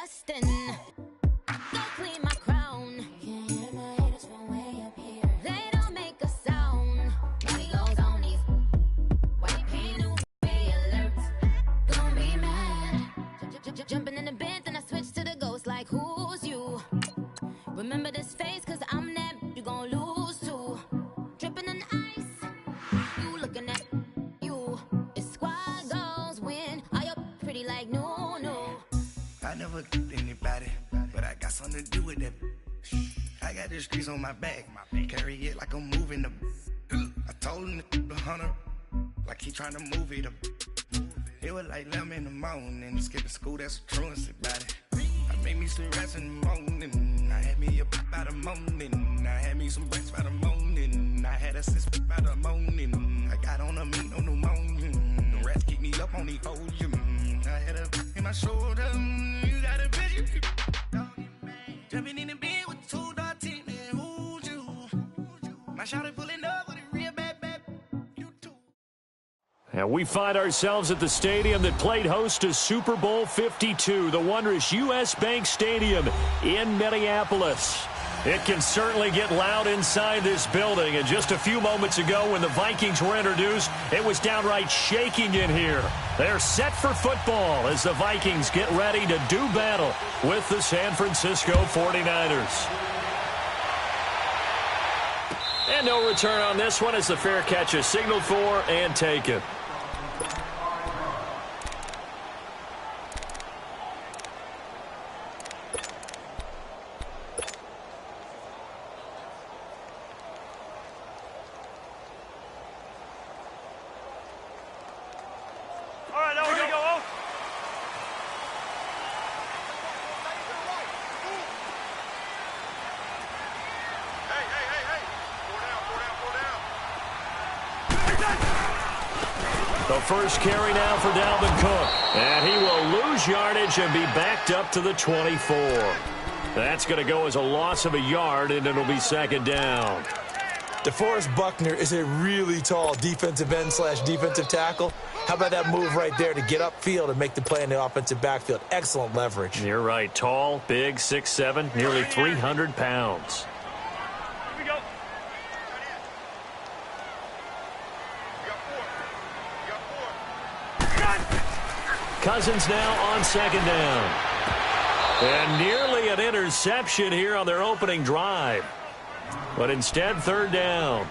Justin. Go clean my crown. Can't hear my haters from way up here. They don't make a sound. Money goes on these. White paint, new alert. Gonna be mad. Jumping in the bed, then I switch to the ghost like who's you? Remember this face, cause I'm that you gon' lose too. Dripping in ice. You looking at you. It's squad goals win. Are you pretty like no? I never anybody, but I got something to do with that. I got the streets on my back, carry it like I'm moving the. I told him the hunter, like he trying to move it up. It was like 11 in the morning, skipping school, that's a truancy about it. I made me some rest in the morning, I had me a pop by the morning, I had me some breaks by the morning, I had a sis by the morning, I got on a meat, no pneumonia, the rats keep me up on the ocean, I had a in my shoulder, you got a vision, jumping in the bed with 2 dark teeth, man, who's you? My shawty pulling up with a real bad. And we find ourselves at the stadium that played host to Super Bowl 52, the wondrous U.S. Bank Stadium in Minneapolis. It can certainly get loud inside this building. And just a few moments ago when the Vikings were introduced, it was downright shaking in here. They're set for football as the Vikings get ready to do battle with the San Francisco 49ers. And no return on this one as the fair catch is signaled for and taken. The first carry now for Dalvin Cook. And he will lose yardage and be backed up to the 24. That's going to go as a loss of a yard, and it'll be second down. DeForest Buckner is a really tall defensive end / defensive tackle. How about that move right there to get upfield and make the play in the offensive backfield? Excellent leverage. You're right. Tall, big, 6'7", nearly 300 pounds. Cousins now on second down. And nearly an interception here on their opening drive. But instead, third down.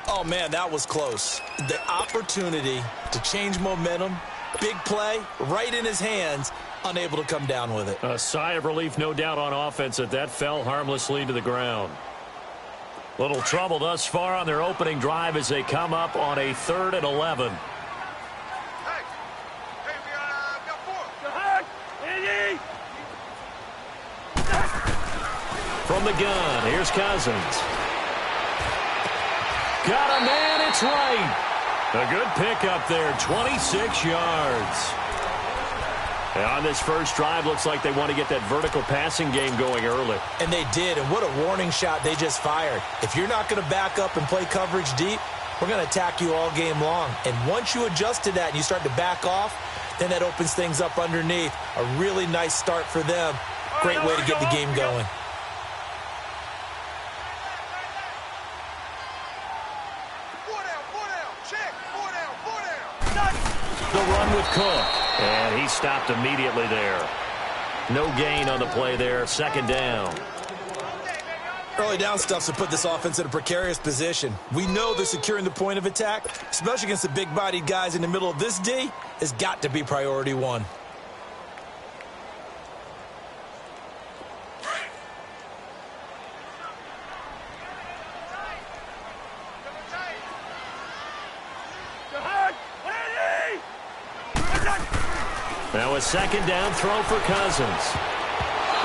Oh, man, that was close. The opportunity to change momentum, big play, right in his hands, unable to come down with it. A sigh of relief, no doubt, on offense that fell harmlessly to the ground. Little trouble thus far on their opening drive as they come up on a 3rd and 11. From the gun, here's Cousins. Got a man, it's right. A good pickup there, 26 yards. And on this first drive, looks like they want to get that vertical passing game going early. And they did, and what a warning shot they just fired. If you're not going to back up and play coverage deep, we're going to attack you all game long. And once you adjust to that and you start to back off, then that opens things up underneath. A really nice start for them. Great way to get the game going. The run with Cook, and he stopped immediately there. No gain on the play there, second down. Early down stuff's to put this offense in a precarious position. We know they're securing the point of attack, especially against the big-bodied guys in the middle of this D, has got to be priority one. Now a second down throw for Cousins.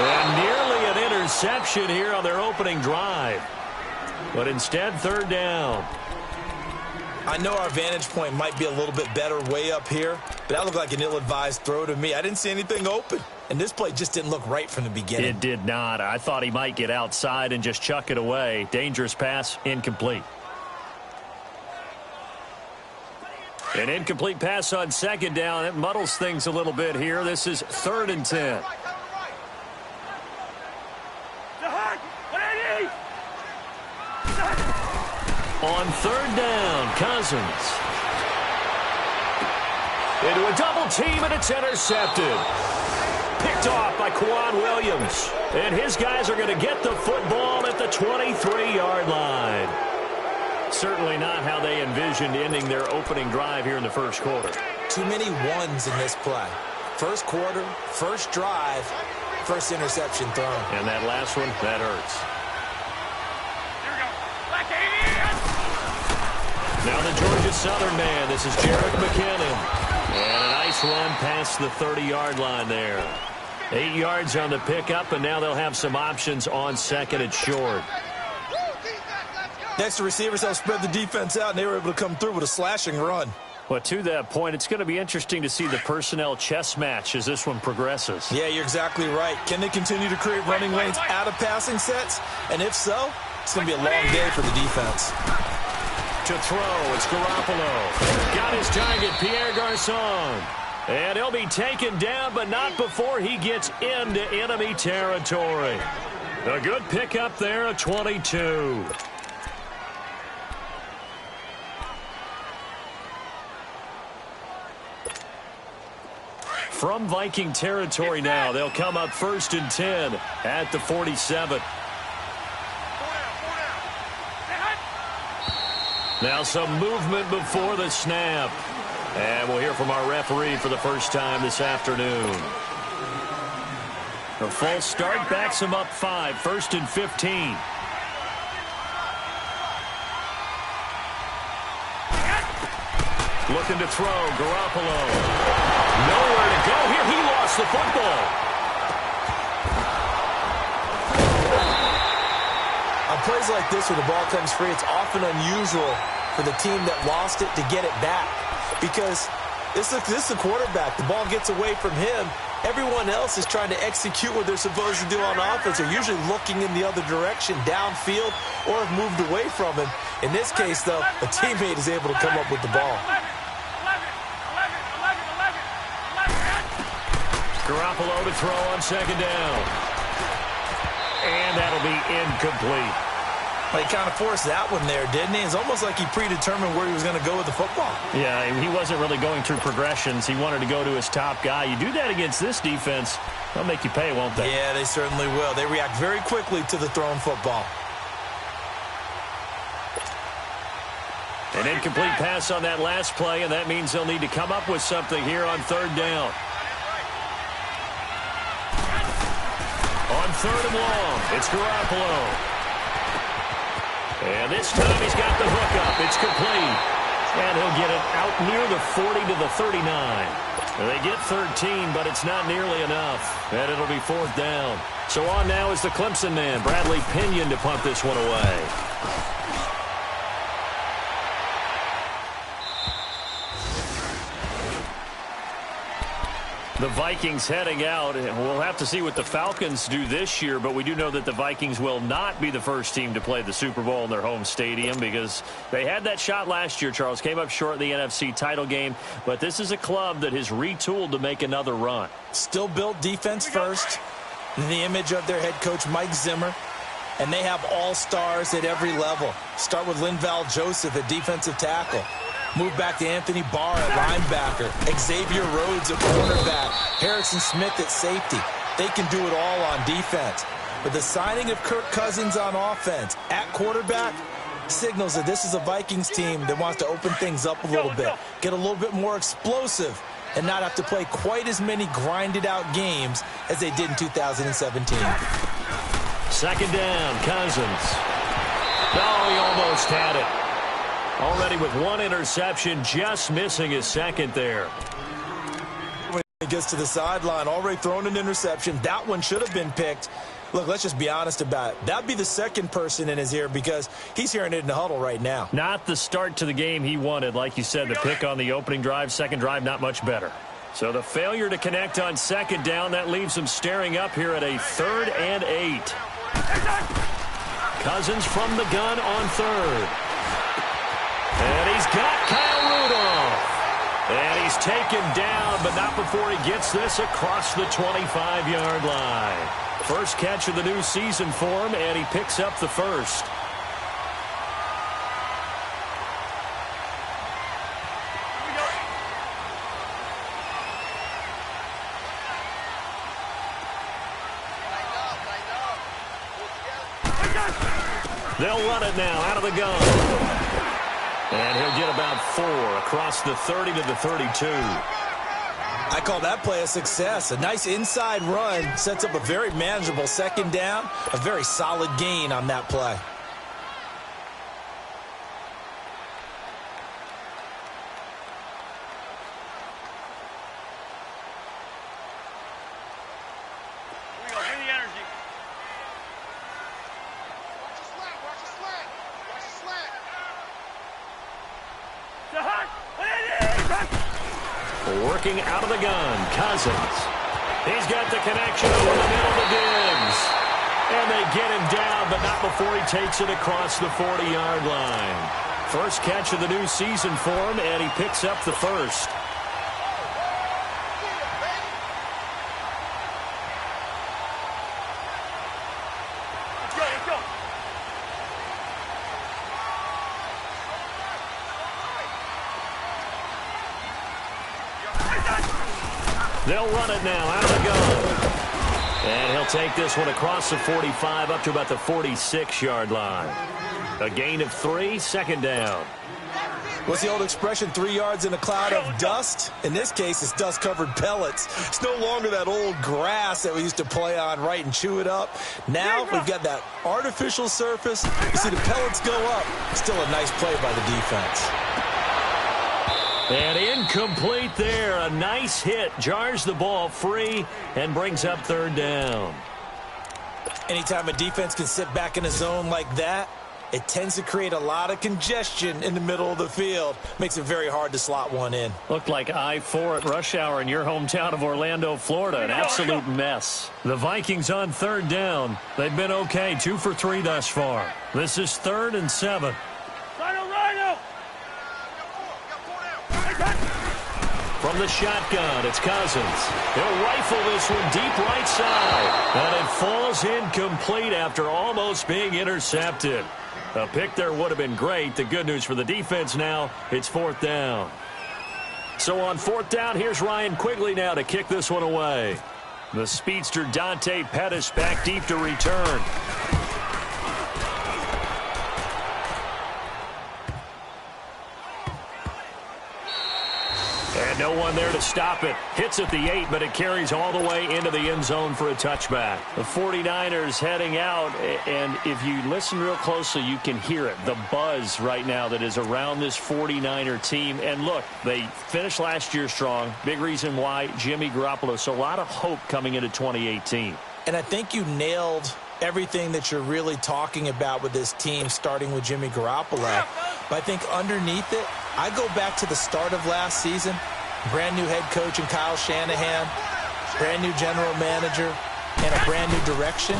And nearly an interception here on their opening drive. But instead, third down. I know our vantage point might be a little bit better way up here, but that looked like an ill-advised throw to me. I didn't see anything open. And this play just didn't look right from the beginning. It did not. I thought he might get outside and just chuck it away. Dangerous pass, incomplete. An incomplete pass on second down. It muddles things a little bit here. This is 3rd and 10. third down. Cousins. Into a double team, and it's intercepted. Picked off by Quan Williams. And his guys are going to get the football at the 23-yard line. Certainly not how they envisioned ending their opening drive here in the first quarter. Too many ones in this play. First quarter, first drive, first interception thrown. And that last one, that hurts. Now the Georgia Southern man. This is Jerick McKinnon. And a nice run past the 30-yard line there. 8 yards on the pickup, and now they'll have some options on second and short. Next, the receivers help spread the defense out, and they were able to come through with a slashing run. But to that point, it's going to be interesting to see the personnel chess match as this one progresses. Yeah, you're exactly right. Can they continue to create running lanes out of passing sets? And if so, it's going to be a long day for the defense. To throw, it's Garoppolo. Got his target, Pierre Garçon. And he'll be taken down, but not before he gets into enemy territory. A good pickup there at 22. From Viking territory now, they'll come up 1st and 10 at the 47. Now some movement before the snap. And we'll hear from our referee for the first time this afternoon. A false start backs him up 5, 1st and 15. Looking to throw, Garoppolo. Nowhere to go here. He lost the football. On plays like this where the ball comes free, it's often unusual for the team that lost it to get it back. Because this is a quarterback. The ball gets away from him. Everyone else is trying to execute what they're supposed to do on offense. They're usually looking in the other direction, downfield, or have moved away from him. In this case, though, a teammate is able to come up with the ball. Garoppolo to throw on second down. And that'll be incomplete. Well, he kind of forced that one there, didn't he? It's almost like he predetermined where he was going to go with the football. Yeah, he wasn't really going through progressions. He wanted to go to his top guy. You do that against this defense, they'll make you pay, won't they? Yeah, they certainly will. They react very quickly to the thrown football. An incomplete pass on that last play, and that means they'll need to come up with something here on third down. On third and long, it's Garoppolo. And this time he's got the hook up. It's complete. And he'll get it out near the 40 to the 39. They get 13, but it's not nearly enough. And it'll be fourth down. So on now is the Clemson man, Bradley Pinion, to punt this one away. The Vikings heading out. We'll have to see what the Falcons do this year, but we do know that the Vikings will not be the first team to play the Super Bowl in their home stadium because they had that shot last year, Charles. Came up short in the NFC title game, but this is a club that has retooled to make another run. Still built defense first in the image of their head coach, Mike Zimmer, and they have all-stars at every level. Start with Linval Joseph at defensive tackle. Move back to Anthony Barr at linebacker. Xavier Rhodes at cornerback. Harrison Smith at safety. They can do it all on defense. But the signing of Kirk Cousins on offense at quarterback signals that this is a Vikings team that wants to open things up a little bit, get a little bit more explosive, and not have to play quite as many grinded-out games as they did in 2017. Second down, Cousins. No, he almost had it. Already with one interception, just missing his second there. When he gets to the sideline, already thrown an interception. That one should have been picked. Look, let's just be honest about it. That'd be the second person in his ear because he's hearing it in the huddle right now. Not the start to the game he wanted. Like you said, the pick on the opening drive, second drive, not much better. So the failure to connect on second down, that leaves him staring up here at a 3rd and 8. Cousins from the gun on third. And he's got Kyle Rudolph. And he's taken down, but not before he gets this across the 25-yard line. First catch of the new season for him, and he picks up the first. They'll run it now out of the gun. And he'll get about 4 across the 30 to the 32. I call that play a success. A nice inside run sets up a very manageable second down. A very solid gain on that play. Working out of the gun, Cousins. He's got the connection over the middle to Diggs. And they get him down, but not before he takes it across the 40-yard line. First catch of the new season for him, and he picks up the first. They'll run it now out of the gun. And he'll take this one across the 45 up to about the 46-yard line. A gain of 3, second down. What's the old expression, 3 yards in a cloud of dust? In this case, it's dust-covered pellets. It's no longer that old grass that we used to play on, right, and chew it up. Now we've got that artificial surface. You see the pellets go up. Still a nice play by the defense. And incomplete there. A nice hit. Jars the ball free and brings up third down. Anytime a defense can sit back in a zone like that, it tends to create a lot of congestion in the middle of the field. Makes it very hard to slot one in. Looked like I-4 at rush hour in your hometown of Orlando, Florida. An absolute mess. The Vikings on third down. They've been okay. 2 for 3 thus far. This is 3rd and 7. From the shotgun, it's Cousins. He'll rifle this one deep right side. And it falls incomplete after almost being intercepted. A pick there would have been great. The good news for the defense now, it's 4th down. So on 4th down, here's Ryan Quigley now to kick this one away. The speedster Dante Pettis back deep to return. And no one there to stop it. Hits at the 8, but it carries all the way into the end zone for a touchback. The 49ers heading out, and if you listen real closely, you can hear it. The buzz right now that is around this 49er team. And look, they finished last year strong. Big reason why, Jimmy Garoppolo. So a lot of hope coming into 2018. And I think you nailed everything that you're really talking about with this team, starting with Jimmy Garoppolo. But I think underneath it, I go back to the start of last season, brand new head coach in Kyle Shanahan, brand new general manager, and a brand new direction.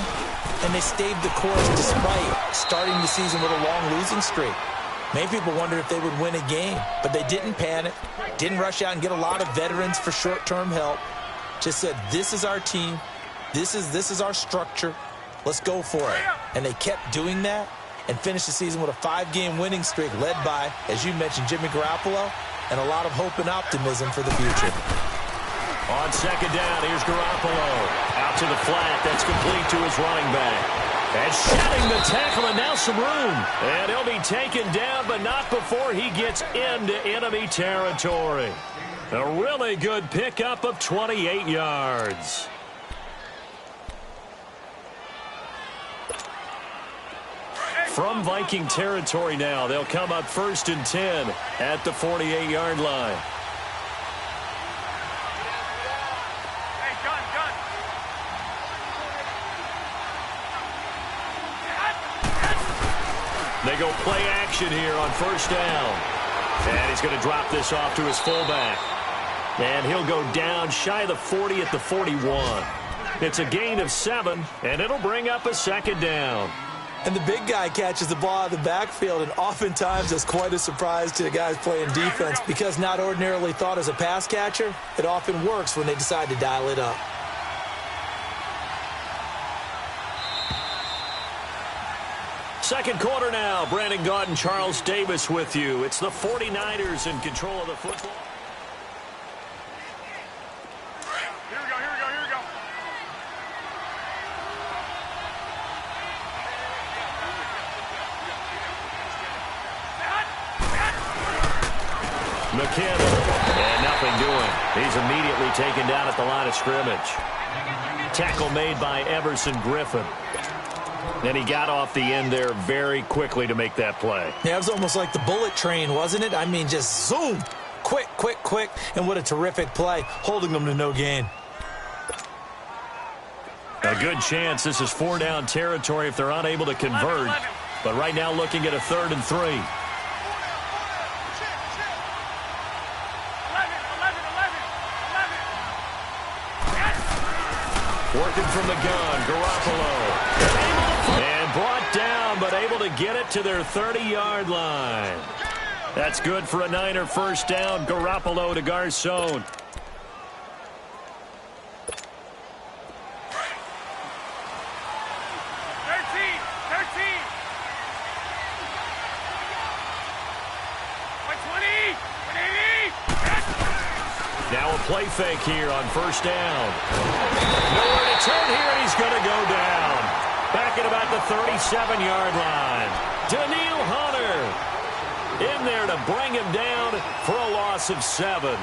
And they stayed the course despite starting the season with a long losing streak. Many people wondered if they would win a game, but they didn't panic, didn't rush out and get a lot of veterans for short-term help. Just said, this is our team, this is our structure, let's go for it. And they kept doing that and finished the season with a 5-game winning streak led by, as you mentioned, Jimmy Garoppolo, and a lot of hope and optimism for the future. On second down, here's Garoppolo. Out to the flat. That's complete to his running back. And shedding the tackle, and now some room. And he'll be taken down, but not before he gets into enemy territory. A really good pickup of 28 yards. From Viking territory now, they'll come up 1st and 10 at the 48-yard line. They go play action here on 1st down. And he's going to drop this off to his fullback. And he'll go down shy of the 40 at the 41. It's a gain of 7, and it'll bring up a 2nd down. And the big guy catches the ball out of the backfield, and oftentimes it's quite a surprise to the guys playing defense because not ordinarily thought as a pass catcher, it often works when they decide to dial it up. Second quarter now. Brandon Gaudin and Charles Davis with you. It's the 49ers in control of the football. McKinnon. And nothing doing. He's immediately taken down at the line of scrimmage. Tackle made by Everson Griffin. And he got off the end there very quickly to make that play. Yeah, it was almost like the bullet train, wasn't it? I mean, just zoom. Quick, quick, quick. And what a terrific play, holding them to no gain. A good chance this is 4-down territory if they're unable to convert. But right now looking at a 3rd and 3. Working from the gun, Garoppolo. And brought down, but able to get it to their 30-yard line. That's good for a Niner first down. Garoppolo to Garcon. Now a play fake here on first down. Nowhere to turn here, and he's going to go down. Back at about the 37-yard line. Danielle Hunter in there to bring him down for a loss of 7.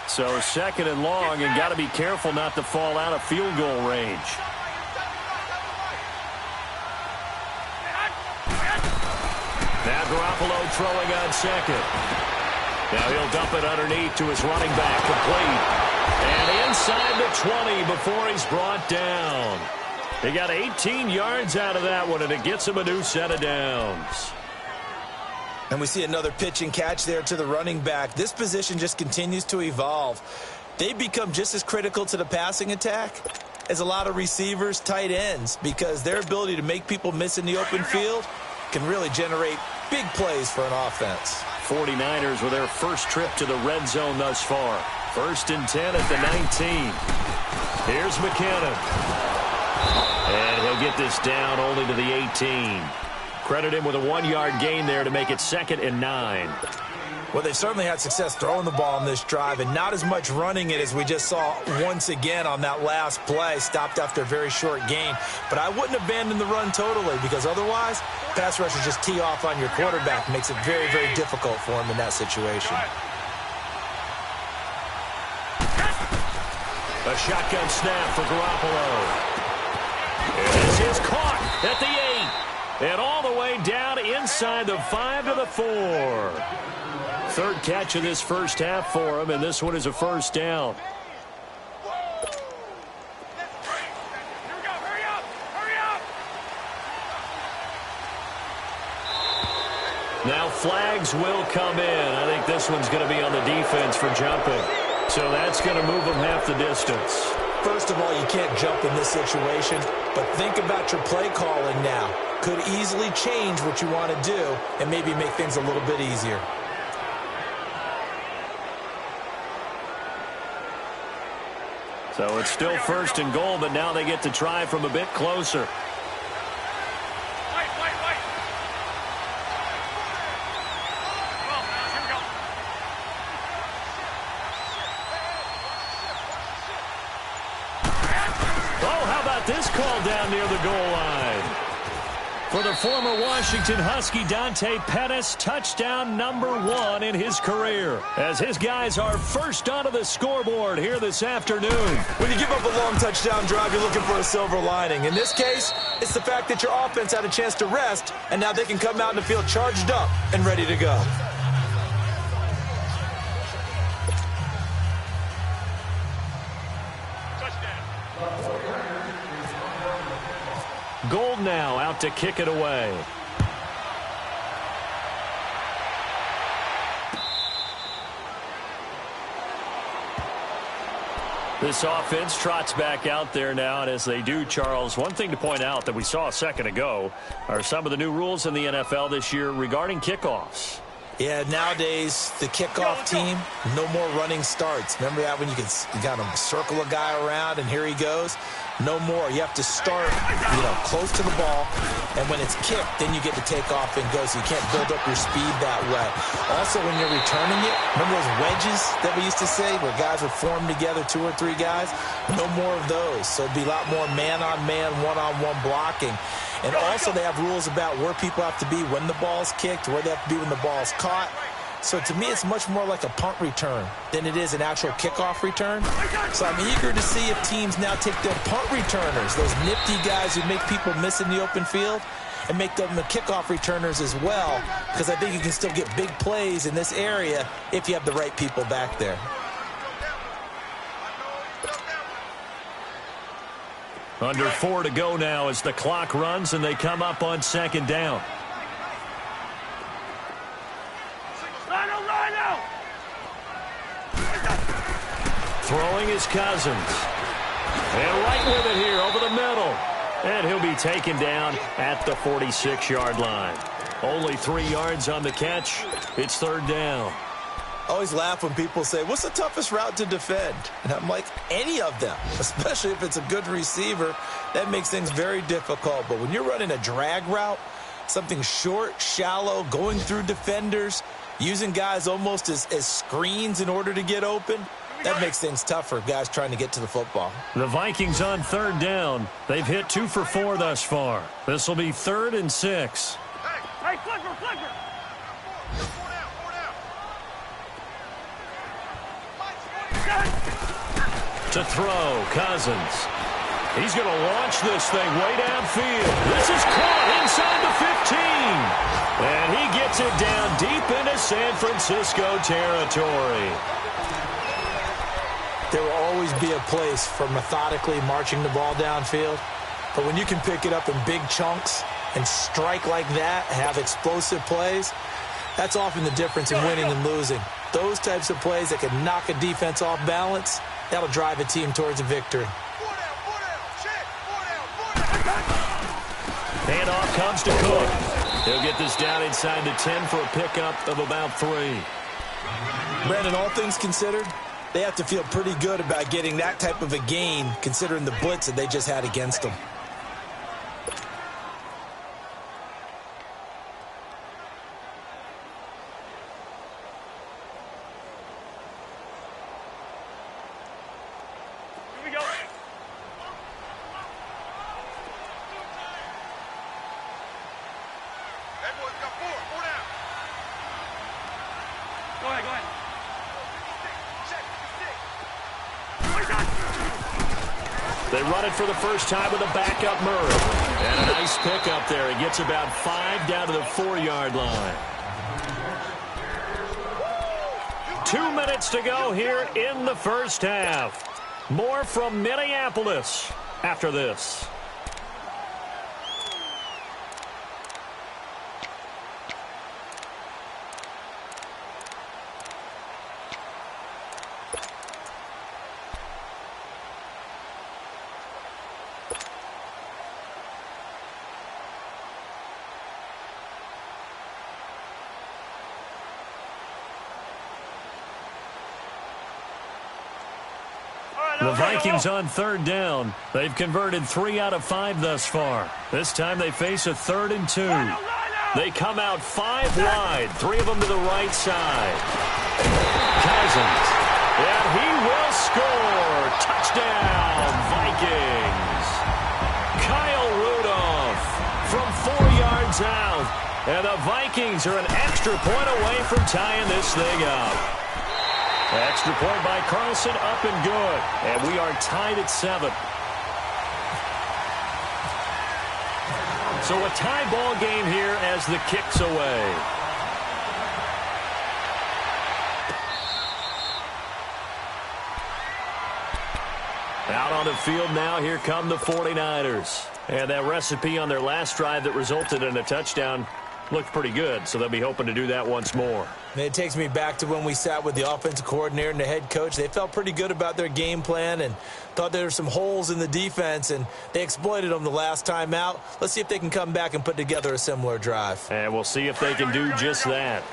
So 2nd and long, and got to be careful not to fall out of field goal range. Now Garoppolo throwing on 2nd. Now he'll dump it underneath to his running back, complete. And inside the 20 before he's brought down. They got 18 yards out of that one, and it gets him a new set of downs. And we see another pitch and catch there to the running back. This position just continues to evolve. They become just as critical to the passing attack as a lot of receivers, tight ends, because their ability to make people miss in the open field can really generate big plays for an offense. 49ers with their first trip to the red zone thus far. 1st and 10 at the 19. Here's McKinnon. And he'll get this down only to the 18. Credit him with a 1-yard gain there to make it 2nd and 9. Well, they've certainly had success throwing the ball in this drive, and not as much running it as we just saw once again on that last play, stopped after a very short gain. But I wouldn't abandon the run totally, because otherwise, pass rushers just tee off on your quarterback. Makes it very, very difficult for him in that situation. A shotgun snap for Garoppolo. This is caught at the 8. And all the way down inside the 5 to the 4. 3rd catch of this first half for him, and this one is a first down. Now flags will come in. I think this one's going to be on the defense for jumping. So that's going to move them half the distance. First of all, you can't jump in this situation, but think about your play calling now. Could easily change what you want to do and maybe make things a little bit easier. So it's still 1st and goal, but now they get to try from a bit closer. Oh, how about this call down near the goal line? For the former Washington Husky, Dante Pettis, touchdown number 1 in his career, as his guys are first onto the scoreboard here this afternoon. When you give up a long touchdown drive, you're looking for a silver lining. In this case, it's the fact that your offense had a chance to rest, and now they can come out in the field charged up and ready to go. Gold now out to kick it away. This offense trots back out there now, and as they do, Charles, one thing to point out that we saw a second ago are some of the new rules in the NFL this year regarding kickoffs. Yeah, nowadays, the kickoff team, no more running starts. Remember that when you could kind of circle a guy around and here he goes? No more. You have to start, close to the ball, and when it's kicked, then you get to take off and go, so you can't build up your speed that way. Also, when you're returning it, remember those wedges that we used to say where guys would form together, 2 or 3 guys? No more of those. So it'd be a lot more man-on-man, one-on-one blocking. And also they have rules about where people have to be when the ball's kicked, where they have to be when the ball's caught. So to me, it's much more like a punt return than it is an actual kickoff return. So I'm eager to see if teams now take their punt returners, those nifty guys who make people miss in the open field, and make them the kickoff returners as well, because I think you can still get big plays in this area if you have the right people back there. Under 4 to go now as the clock runs and they come up on 2nd down. Throwing is Cousins. And right with it here over the middle. And he'll be taken down at the 46-yard line. Only 3 yards on the catch. It's 3rd down. I always laugh when people say, what's the toughest route to defend? And I'm like, any of them, especially if it's a good receiver. That makes things very difficult. But when you're running a drag route, something short, shallow, going through defenders, using guys almost as screens in order to get open, that makes things tough for guys trying to get to the football. The Vikings on 3rd down. They've hit 2 for 4 thus far. This will be 3rd and 6. Hey, Flipper! To throw, Cousins. He's going to launch this thing way downfield. This is caught inside the 15. And he gets it down deep into San Francisco territory. There will always be a place for methodically marching the ball downfield. But when you can pick it up in big chunks and strike like that, have explosive plays, that's often the difference in winning and losing. Those types of plays that can knock a defense off balance, that'll drive a team towards a victory. Handoff comes to Cook. He'll get this down inside the 10 for a pickup of about 3. Brandon, all things considered, they have to feel pretty good about getting that type of a gain considering the blitz that they just had against them. They run it for the first time with a backup Murray. And a nice pickup there. He gets about 5 down to the 4-yard line. 2 minutes to go here in the first half. More from Minneapolis after this. The Vikings on 3rd down. They've converted 3 out of 5 thus far. This time they face a 3rd and 2. They come out 5 wide, 3 of them to the right side. Cousins, and he will score. Touchdown, Vikings. Kyle Rudolph from 4 yards out. And the Vikings are an extra point away from tying this thing up. Extra point by Carlson, up and good. And we are tied at 7. So a tie ball game here as the kick's away. Out on the field now, here come the 49ers. And that recipe on their last drive that resulted in a touchdown looked pretty good, so they'll be hoping to do that once more. It takes me back to when we sat with the offensive coordinator and the head coach. They felt pretty good about their game plan and thought there were some holes in the defense, and they exploited them the last time out. Let's see if they can come back and put together a similar drive. And we'll see if they can do just that.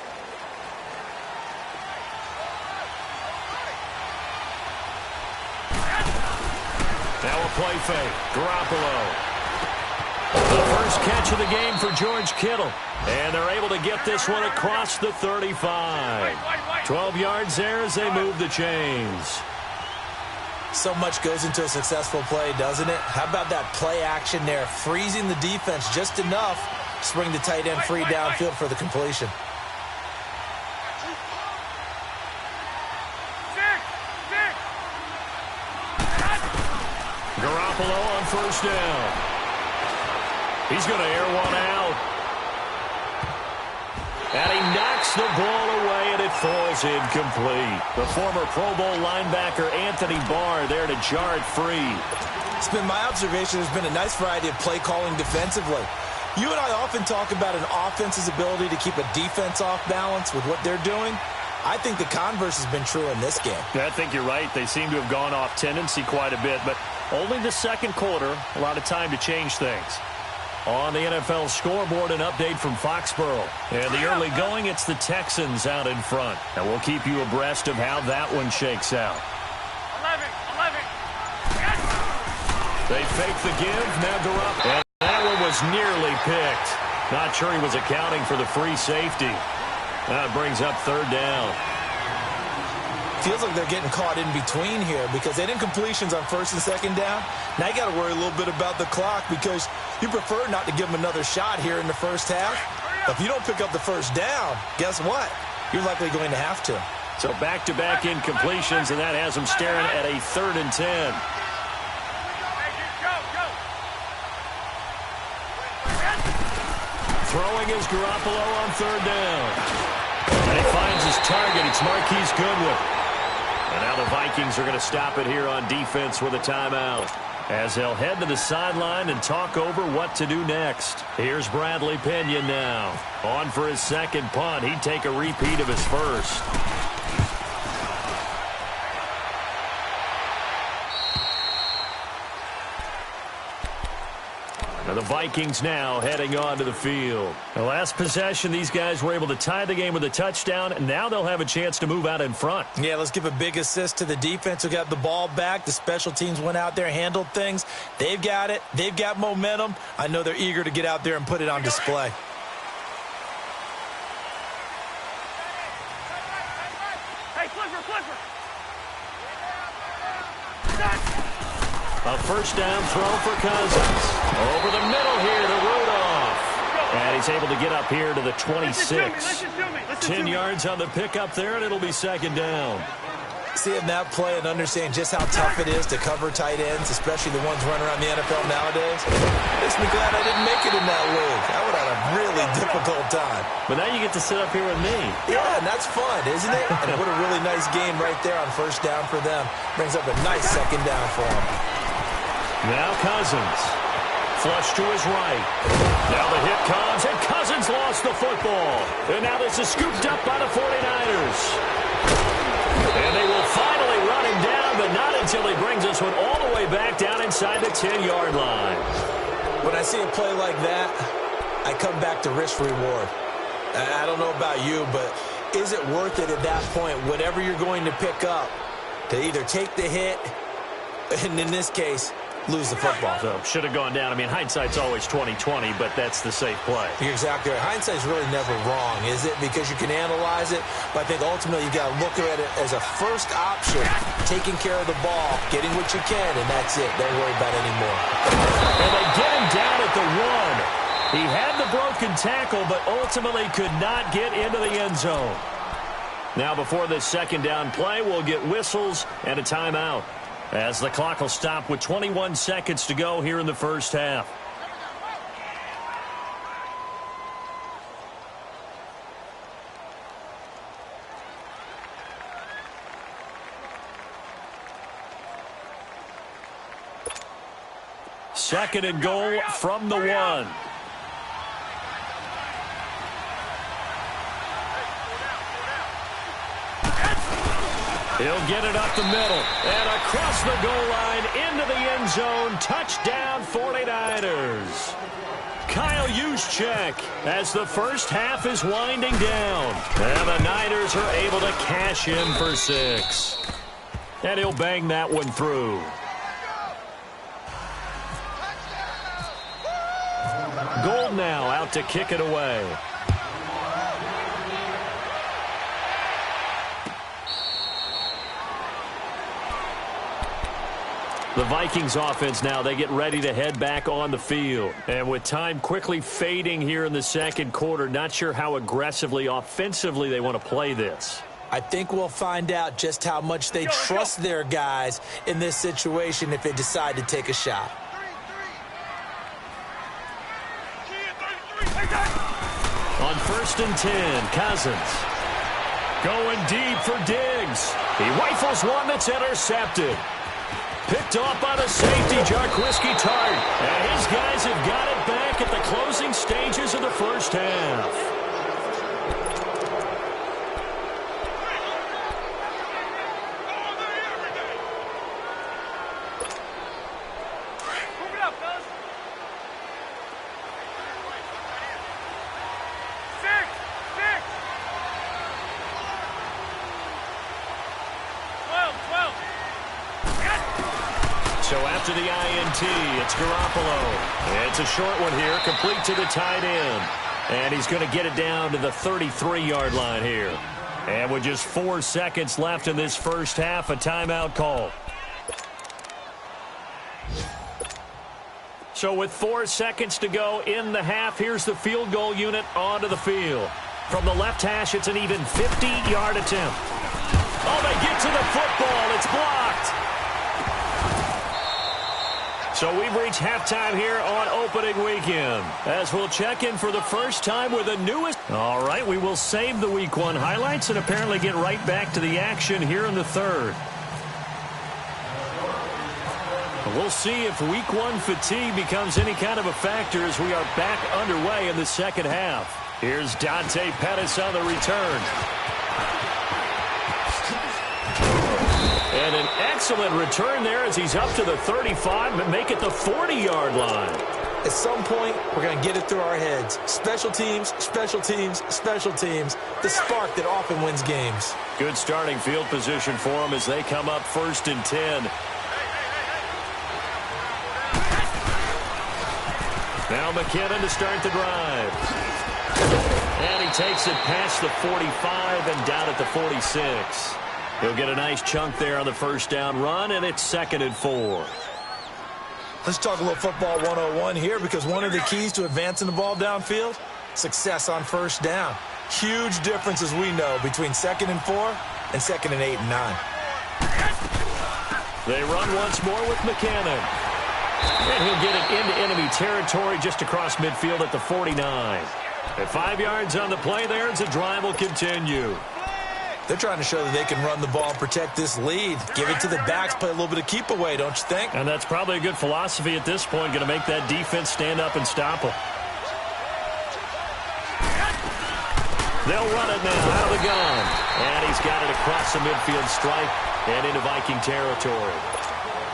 fake. Garoppolo. The first catch of the game for George Kittle. And they're able to get this one across the 35. 12 yards there as they move the chains. So much goes into a successful play, doesn't it? How about that play action there? Freezing the defense just enough to bring the tight end free downfield for the completion. Garoppolo on first down. He's going to air one out. And he knocks the ball away, and it falls incomplete. The former Pro Bowl linebacker Anthony Barr there to jar it free. It's been my observation there's been a nice variety of play calling defensively. You and I often talk about an offense's ability to keep a defense off balance with what they're doing. I think the converse has been true in this game. Yeah, I think you're right. They seem to have gone off tendency quite a bit, but only the second quarter, a lot of time to change things. On the NFL scoreboard, an update from Foxborough. And the early going, it's the Texans out in front. And we'll keep you abreast of how that one shakes out. 11. They fake the give, now Garoppolo. And that one was nearly picked. Not sure he was accounting for the free safety. That brings up third down. Feels like they're getting caught in between here because they didn't completions on first and second down. Now you got to worry a little bit about the clock because you prefer not to give them another shot here in the first half. But if you don't pick up the first down, guess what? You're likely going to have to. So back-to-back incompletions, and that has them staring at a 3rd and 10. Throwing is Garoppolo on third down. And he finds his target. It's Marquise Goodwin. And now the Vikings are going to stop it here on defense with a timeout, as they'll head to the sideline and talk over what to do next. Here's Bradley Pinion now. On for his second punt. He'd take a repeat of his first. And the Vikings now heading on to the field. The last possession, these guys were able to tie the game with a touchdown, and now they'll have a chance to move out in front. Yeah, let's give a big assist to the defense who got the ball back. The special teams went out there, handled things. They've got it. They've got momentum. I know they're eager to get out there and put it on display. Hey, Clifford. A first down throw for Cousins. Over the middle here to Rudolph. And he's able to get up here to the 26. 10 yards on the pickup there, and it'll be second down. Seeing that play and understanding just how tough it is to cover tight ends, especially the ones running around the NFL nowadays, makes me glad I didn't make it in that league. I would have had a really difficult time. But now you get to sit up here with me. Yeah, and that's fun, isn't it? And what a really nice game right there on first down for them. Brings up a nice second down for them. Now Cousins. Flush to his right. Now the hit comes, and Cousins lost the football. And now this is scooped up by the 49ers. And they will finally run him down, but not until he brings this one all the way back down inside the 10-yard line. When I see a play like that, I come back to risk-reward. I don't know about you, but is it worth it at that point, whatever you're going to pick up, to either take the hit, and in this case, lose the football? So should have gone down. I mean, hindsight's always 20/20, but that's the safe play. You're exactly right. Hindsight's really never wrong, is it? Because you can analyze it, but I think ultimately you got to look at it as a first option, taking care of the ball, getting what you can, and that's it. Don't worry about it anymore. And they get him down at the 1. He had the broken tackle, but ultimately could not get into the end zone. Now before this second down play, we'll get whistles and a timeout, as the clock will stop with 21 seconds to go here in the first half. Second and goal from the 1. He'll get it up the middle and across the goal line into the end zone. Touchdown 49ers. Kyle Juszczyk as the first half is winding down. And the Niners are able to cash in for 6. And he'll bang that one through. Gold now out to kick it away. The Vikings offense now, they get ready to head back on the field. And with time quickly fading here in the second quarter, not sure how aggressively, offensively they want to play this. I think we'll find out just how much they trust their guys in this situation if they decide to take a shot. On 1st and 10, Cousins. Going deep for Diggs. He rifles one that's intercepted. Picked off by the safety, Jarquiski Tart. And his guys have got it back at the closing stages of the first half. So after the INT, it's Garoppolo. It's a short one here, complete to the tight end. And he's going to get it down to the 33-yard line here. And with just 4 seconds left in this first half, a timeout call. So with 4 seconds to go in the half, here's the field goal unit onto the field. From the left hash, it's an even 50-yard attempt. Oh, they get to the football. It's blocked. So we've reached halftime here on opening weekend, as we'll check in for the first time with the newest. All right, we will save the Week 1 highlights and apparently get right back to the action here in the third. We'll see if Week 1 fatigue becomes any kind of a factor as we are back underway in the second half. Here's Dante Pettis on the return. And an excellent return there as he's up to the 35, but make it the 40-yard line. At some point, we're going to get it through our heads. Special teams, special teams, special teams. The spark that often wins games. Good starting field position for them as they come up 1st and 10. Now McKinnon to start the drive. And he takes it past the 45 and down at the 46. He'll get a nice chunk there on the first down run, and it's 2nd and 4. Let's talk a little football 101 here, because one of the keys to advancing the ball downfield, success on first down. Huge difference, as we know, between 2nd and 4 and 2nd and 8 and 9. They run once more with McKinnon. And he'll get it into enemy territory just across midfield at the 49. At 5 yards on the play there as the drive will continue. They're trying to show that they can run the ball and protect this lead. Give it to the backs, play a little bit of keep away, don't you think? And that's probably a good philosophy at this point, going to make that defense stand up and stop them. They'll run it now out of the gun. And he's got it across the midfield stripe and into Viking territory.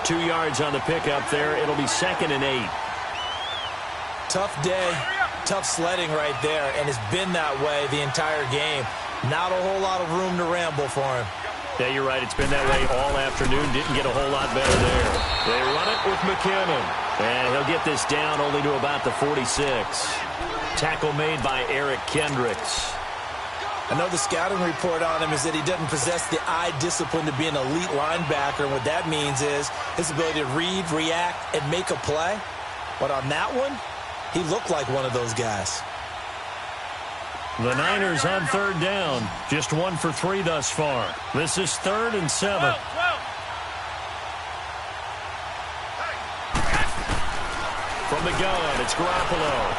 2 yards on the pickup there. It'll be 2nd and 8. Tough day, tough sledding right there, and it's been that way the entire game. Not a whole lot of room to ramble for him. Yeah, you're right. It's been that way all afternoon. Didn't get a whole lot better there. They run it with McKinnon. And he'll get this down only to about the 46. Tackle made by Eric Kendricks. I know the scouting report on him is that he doesn't possess the eye discipline to be an elite linebacker. And what that means is his ability to read, react, and make a play. But on that one, he looked like one of those guys. The Niners on 3rd down. Just 1 for 3 thus far. This is 3rd and 7. From the gun, it's Garoppolo.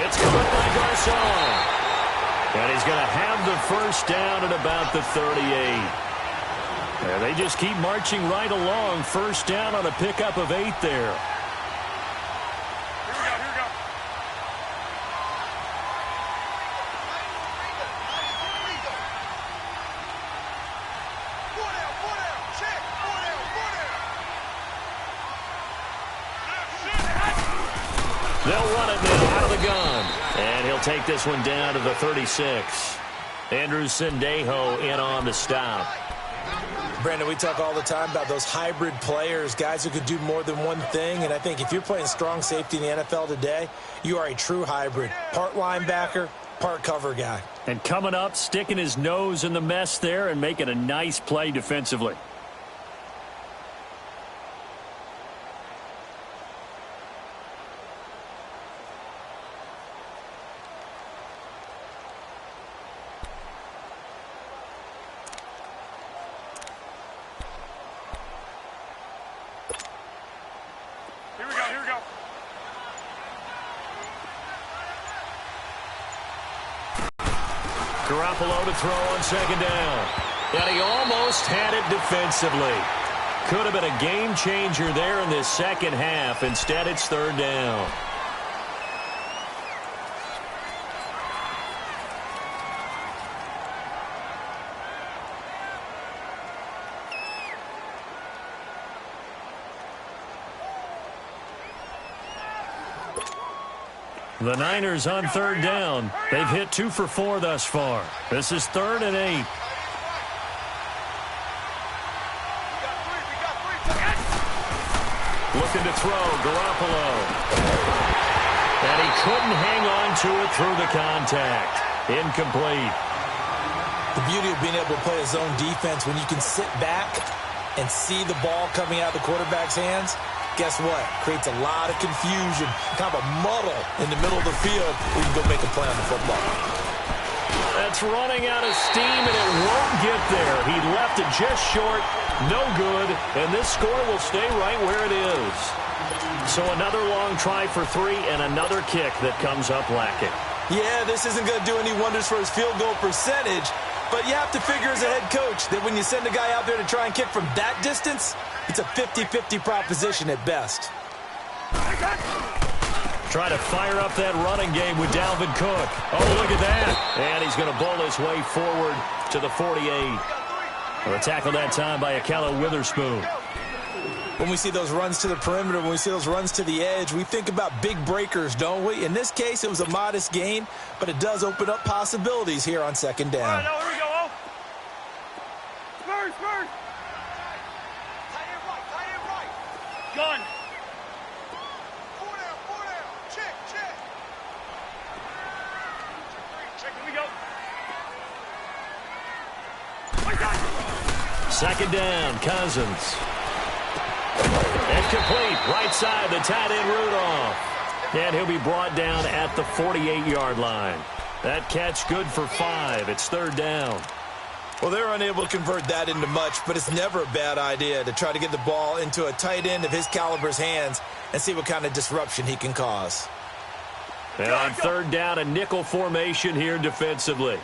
It's caught by Garcon. And he's going to have the first down at about the 38. And they just keep marching right along. First down on a pickup of 8 there. They'll run it now out of the gun. And he'll take this one down to the 36. Andrew Sendejo in on the stop. Brandon, we talk all the time about those hybrid players, guys who could do more than one thing. And I think if you're playing strong safety in the NFL today, you are a true hybrid. Part linebacker, part cover guy. And coming up, sticking his nose in the mess there and making a nice play defensively. Here we go. Garoppolo to throw on second down. And he almost had it defensively. Could have been a game changer there in this second half. Instead, it's third down. The Niners on third down. They've hit 2 for 4 thus far. This is 3rd and 8. Looking to throw, Garoppolo. And he couldn't hang on to it through the contact. Incomplete. The beauty of being able to play a zone defense when you can sit back and see the ball coming out of the quarterback's hands, guess what? Creates a lot of confusion, kind of a muddle in the middle of the field where you can go make a play on the football. That's running out of steam, and it won't get there. He left it just short, no good, and this score will stay right where it is. So another long try for 3 and another kick that comes up lacking. Yeah, this isn't going to do any wonders for his field goal percentage, but you have to figure as a head coach that when you send a guy out there to try and kick from that distance, it's a 50-50 proposition at best. Try to fire up that running game with Dalvin Cook. Oh, look at that. And he's going to bowl his way forward to the 48. A tackle that time by Akella Witherspoon. When we see those runs to the perimeter, when we see those runs to the edge, we think about big breakers, don't we? In this case, it was a modest gain, but it does open up possibilities here on second down. Here we go. Spurs. Tight end right. Gun. Four down. Check. Check, here we go. Second down, Cousins. Incomplete, right side, the tight end Rudolph. And he'll be brought down at the 48-yard line. That catch good for 5. It's third down. Well, they're unable to convert that into much, but it's never a bad idea to try to get the ball into a tight end of his caliber's hands and see what kind of disruption he can cause. And on third down, a nickel formation here defensively.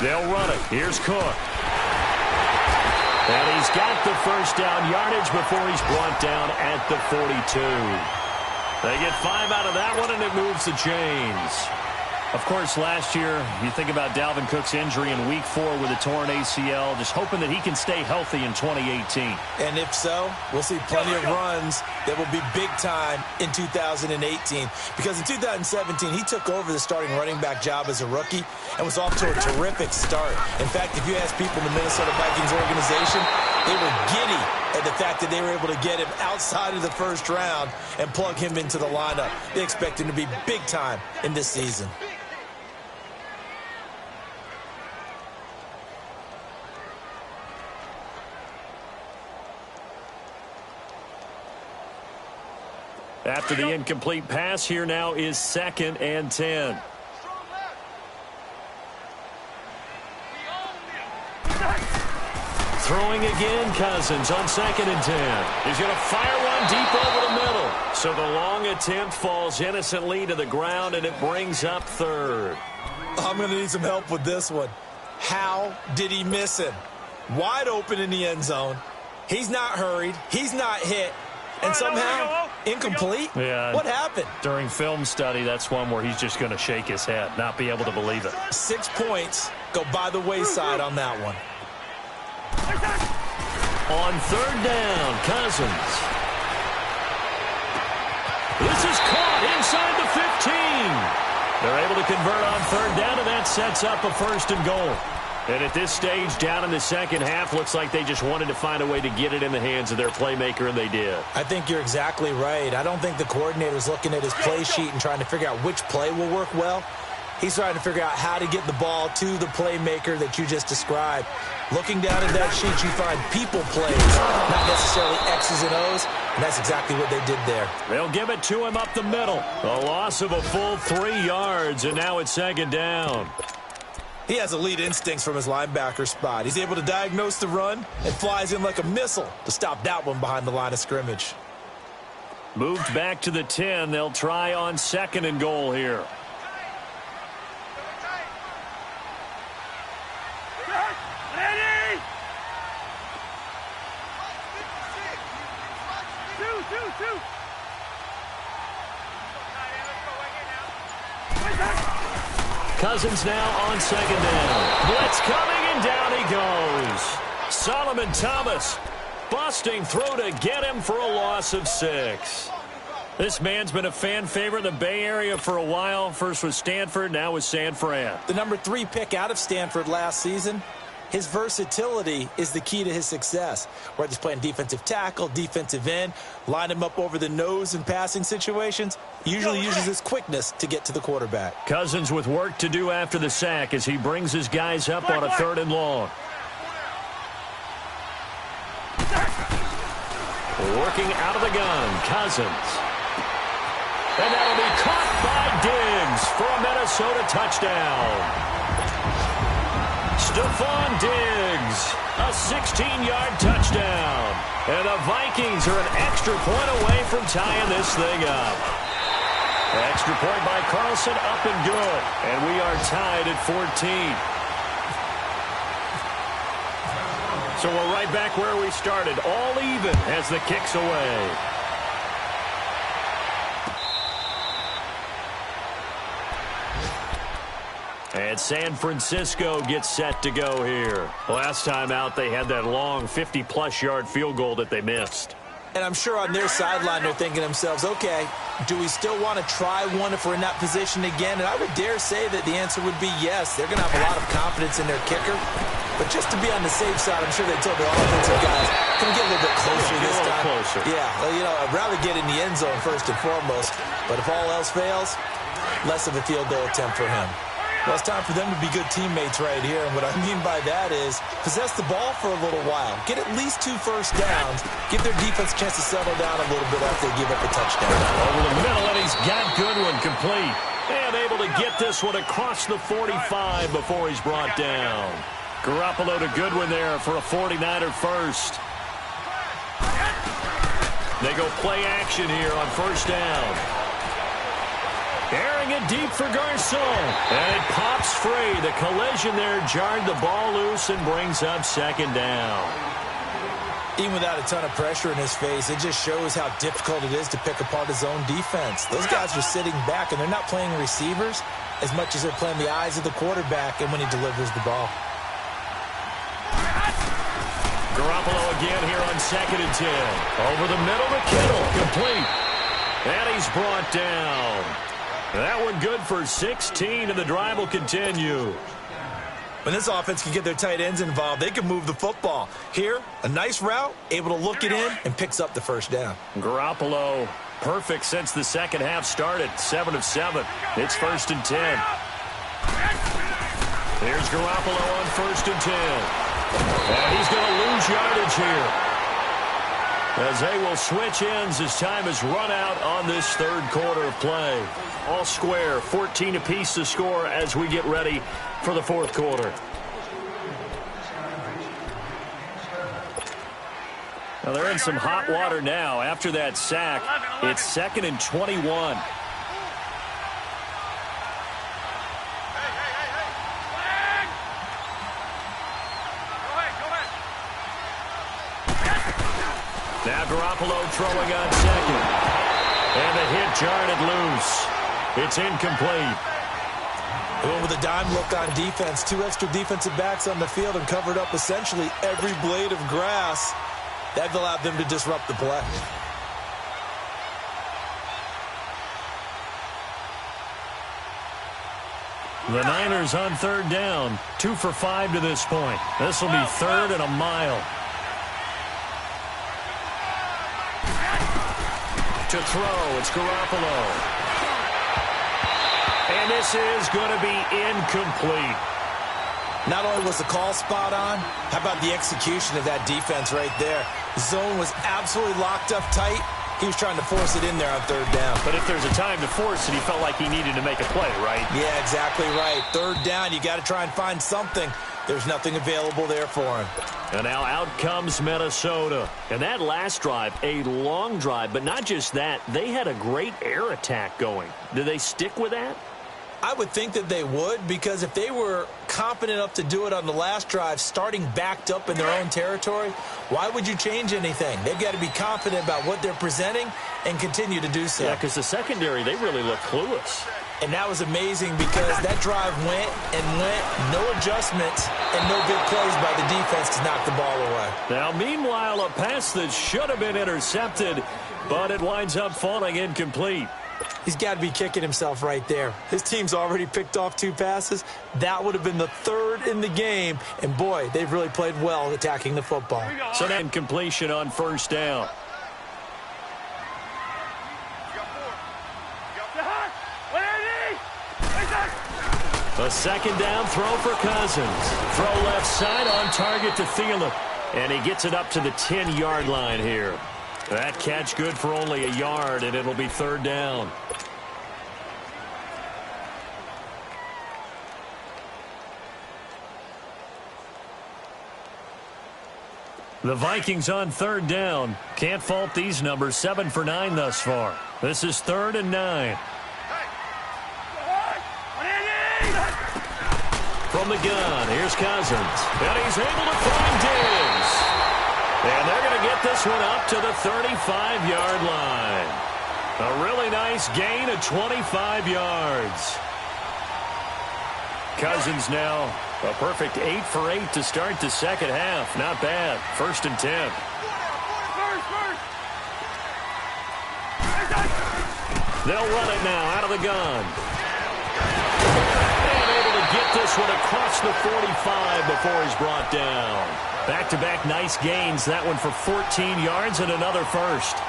They'll run it. Here's Cook. And he's got the first down yardage before he's brought down at the 42. They get 5 out of that one, and it moves the chains. Of course, last year, you think about Dalvin Cook's injury in Week 4 with a torn ACL, just hoping that he can stay healthy in 2018. And if so, we'll see plenty of runs that will be big time in 2018. Because in 2017, he took over the starting running back job as a rookie and was off to a terrific start. In fact, if you ask people in the Minnesota Vikings organization, they were giddy at the fact that they were able to get him outside of the first round and plug him into the lineup. They expect him to be big time in this season. After the incomplete pass, here now is 2nd and 10. Throwing again, Cousins on 2nd and 10. He's going to fire one deep over the middle. So the long attempt falls innocently to the ground, and it brings up 3rd. I'm going to need some help with this one. How did he miss him? Wide open in the end zone. He's not hurried. He's not hit. And somehow, incomplete? Yeah. What happened? During film study, that's one where he's just going to shake his head, not be able to believe it. 6 points go by the wayside on that one. On third down, Cousins. This is caught inside the 15. They're able to convert on third down, and that sets up a 1st and goal. And at this stage, down in the second half, looks like they just wanted to find a way to get it in the hands of their playmaker, and they did. I think you're exactly right. I don't think the coordinator's looking at his play sheet and trying to figure out which play will work well. He's trying to figure out how to get the ball to the playmaker that you just described. Looking down at that sheet, you find people plays, not necessarily X's and O's, and that's exactly what they did there. They'll give it to him up the middle. A loss of a full 3 yards, and now it's 2nd down. He has elite instincts from his linebacker spot. He's able to diagnose the run and flies in like a missile to stop that one behind the line of scrimmage. Moved back to the 10. They'll try on 2nd and goal here. Cousins now on 2nd down. Blitz coming, and down he goes. Solomon Thomas busting through to get him for a loss of 6. This man's been a fan favorite in the Bay Area for a while. First with Stanford, now with San Fran. The number 3 pick out of Stanford last season. His versatility is the key to his success. Whether he's playing defensive tackle, defensive end, line him up over the nose in passing situations, he usually uses his quickness to get to the quarterback. Cousins with work to do after the sack as he brings his guys up on a 3rd and long. Working out of the gun, Cousins. And that'll be caught by Diggs for a Minnesota touchdown. Stephon Diggs, a 16-yard touchdown. And the Vikings are an extra point away from tying this thing up. Extra point by Carlson, up and good. And we are tied at 14. So we're right back where we started, all even as the kick's away. And San Francisco gets set to go here. Last time out, they had that long 50-plus yard field goal that they missed. And I'm sure on their sideline they're thinking to themselves, okay, do we still want to try one if we're in that position again? And I would dare say that the answer would be yes. They're going to have a lot of confidence in their kicker. But just to be on the safe side, I'm sure they told their offensive guys, can we get a little bit closer this time? Closer. Yeah, well, you know, I'd rather get in the end zone first and foremost. But if all else fails, less of a field goal attempt for him. Well, it's time for them to be good teammates right here. And what I mean by that is possess the ball for a little while. Get at least 2 first downs. Give their defense a chance to settle down a little bit after they give up a touchdown. Over the middle, and he's got Goodwin complete. And able to get this one across the 45 before he's brought down. Garoppolo to Goodwin there for a 49er first. They go play action here on 1st down. Airing it deep for Garcon. And it pops free. The collision there jarred the ball loose and brings up 2nd down. Even without a ton of pressure in his face, it just shows how difficult it is to pick apart his own defense. Those guys are sitting back, and they're not playing receivers as much as they're playing the eyes of the quarterback and when he delivers the ball. Garoppolo again here on 2nd and 10. Over the middle to Kittle. Complete. And he's brought down. That one good for 16, and the drive will continue. When this offense can get their tight ends involved, they can move the football. Here, a nice route, able to look it in, and picks up the 1st down. Garoppolo, perfect since the second half started. 7 of 7. It's 1st and 10. Here's Garoppolo on 1st and 10. And he's going to lose yardage here, as they will switch ends as time has run out on this 3rd quarter of play. All square, 14 apiece to score as we get ready for the 4th quarter. Now they're in some hot water now. After that sack, it's 2nd and 21. Now Garoppolo throwing on 2nd. And the hit jarred it loose. It's incomplete. Going with a dime look on defense. 2 extra defensive backs on the field and covered up essentially every blade of grass. That allowed them to disrupt the play. The Niners on third down. 2 for 5 to this point. This will be third and a mile. To throw, it's Garoppolo. And this is going to be incomplete. Not only was the call spot on, how about the execution of that defense right there? The zone was absolutely locked up tight. He was trying to force it in there on third down. But if there's a time to force it, he felt like he needed to make a play, right? Yeah, exactly right. Third down, you got to try and find something. There's nothing available there for him. And now out comes Minnesota. And that last drive, a long drive, but not just that. They had a great air attack going. Do they stick with that? I would think that they would, because if they were competent enough to do it on the last drive, starting backed up in their own territory, why would you change anything? They've got to be confident about what they're presenting and continue to do so. Yeah, because the secondary, they really look clueless. And that was amazing because that drive went and went, no adjustments, and no big plays by the defense to knock the ball away. Now, meanwhile, a pass that should have been intercepted, but it winds up falling incomplete. He's got to be kicking himself right there. His team's already picked off 2 passes. That would have been the third in the game. And, boy, they've really played well attacking the football. So then completion on first down. A second down throw for Cousins. Throw left side on target to Thielen. And he gets it up to the 10-yard line here. That catch good for only a yard, and it'll be third down. The Vikings on third down. Can't fault these numbers. 7 for 9 thus far. This is 3rd and 9. From the gun, here's Cousins. And he's able to find Diggs. And they're going to get this one up to the 35-yard line. A really nice gain of 25 yards. Cousins now a perfect 8 for 8 to start the second half. Not bad. 1st and 10. They'll run it now out of the gun. And able to get this one across the 45 before he's brought down. Back-to-back nice gains. That one for 14 yards and another first.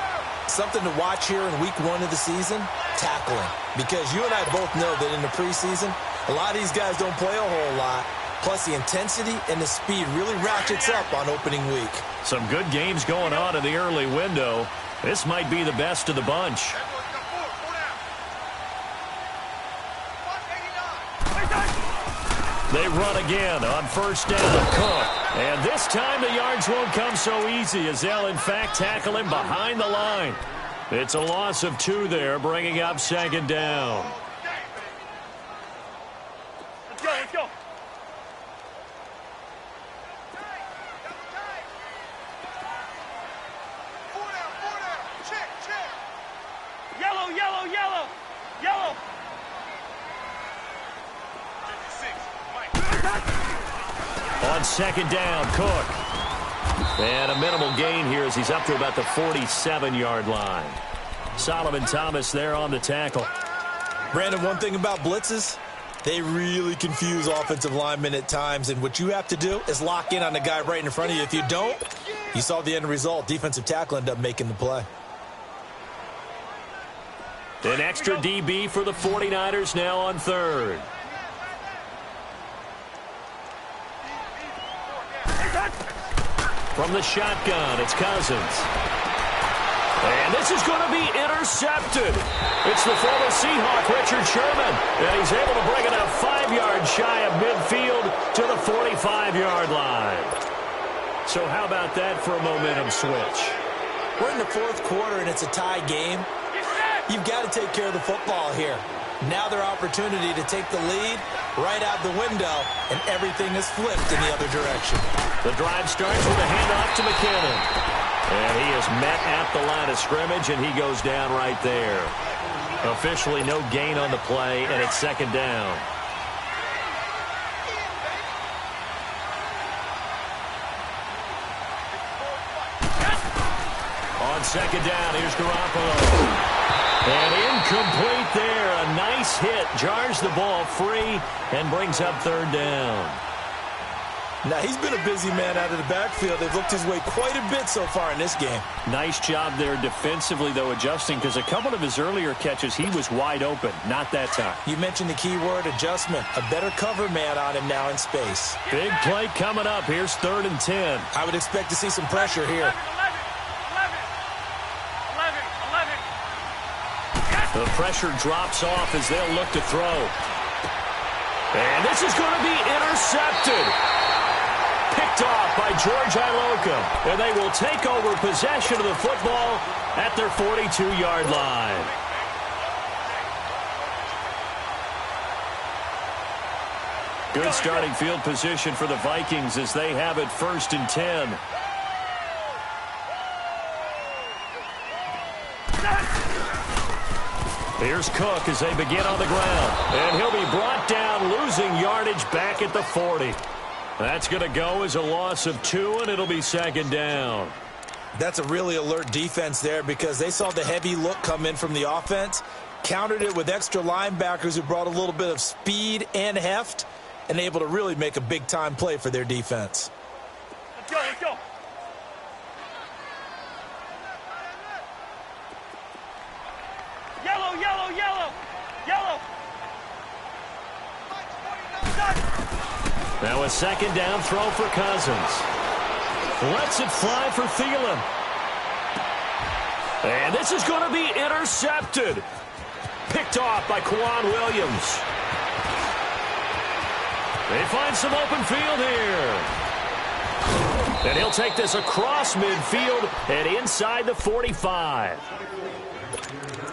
Something to watch here in week 1 of the season, tackling. Because you and I both know that in the preseason, a lot of these guys don't play a whole lot. Plus, the intensity and the speed really ratchets up on opening week. Some good games going on in the early window. This might be the best of the bunch. They run again on first down. Cook. And this time the yards won't come so easy as they'll, in fact, tackle him behind the line. It's a loss of 2 there, bringing up second down. Let's go, let's go. Check, check. Yellow, yellow, yellow. Yellow. 56. On second down, Cook. And a minimal gain here as he's up to about the 47-yard line. Solomon Thomas there on the tackle. Brandon, one thing about blitzes, they really confuse offensive linemen at times, and what you have to do is lock in on the guy right in front of you. If you don't, you saw the end result. Defensive tackle ended up making the play. An extra DB for the 49ers now on third. From the shotgun, it's Cousins. And this is going to be intercepted. It's the former Seahawk, Richard Sherman. And he's able to bring it up 5 yards shy of midfield to the 45-yard line. So how about that for a momentum switch? We're in the 4th quarter, and it's a tie game. You've got to take care of the football here. Now their opportunity to take the lead right out the window, and everything is flipped in the other direction. The drive starts with a handoff to McKinnon. And he is met at the line of scrimmage, and he goes down right there. Officially no gain on the play, and it's second down. On second down, here's Garoppolo. And incomplete there. A nice hit. Jars the ball free and brings up third down. Now, he's been a busy man out of the backfield. They've looked his way quite a bit so far in this game. Nice job there defensively, though, adjusting, because a couple of his earlier catches, he was wide open. Not that time. You mentioned the key word, adjustment. A better cover man on him now in space. Big play coming up. Here's 3rd and 10. I would expect to see some pressure here. 11. The pressure drops off as they'll look to throw. And this is going to be intercepted. Picked off by George Iloka. And they will take over possession of the football at their 42-yard line. Good starting field position for the Vikings as they have it 1st and 10. Here's Cook as they begin on the ground. And he'll be brought down, losing yardage back at the 40. That's going to go as a loss of 2, and it'll be 2nd down. That's a really alert defense there because they saw the heavy look come in from the offense, countered it with extra linebackers who brought a little bit of speed and heft, and able to really make a big-time play for their defense. Let's go, let's go. Yellow, yellow, yellow, yellow. Now a 2nd down throw for Cousins. Lets it fly for Thielen. And this is going to be intercepted. Picked off by Kwan Williams. They find some open field here. And he'll take this across midfield and inside the 45.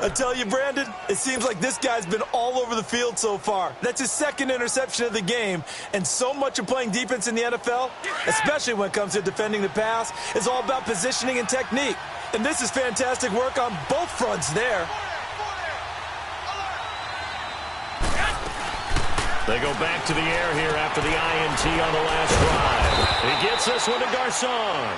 I tell you, Brandon, it seems like this guy's been all over the field so far. That's his 2nd interception of the game. And so much of playing defense in the NFL, especially when it comes to defending the pass, is all about positioning and technique. And this is fantastic work on both fronts there. They go back to the air here after the INT on the last drive. He gets this one to Garcon.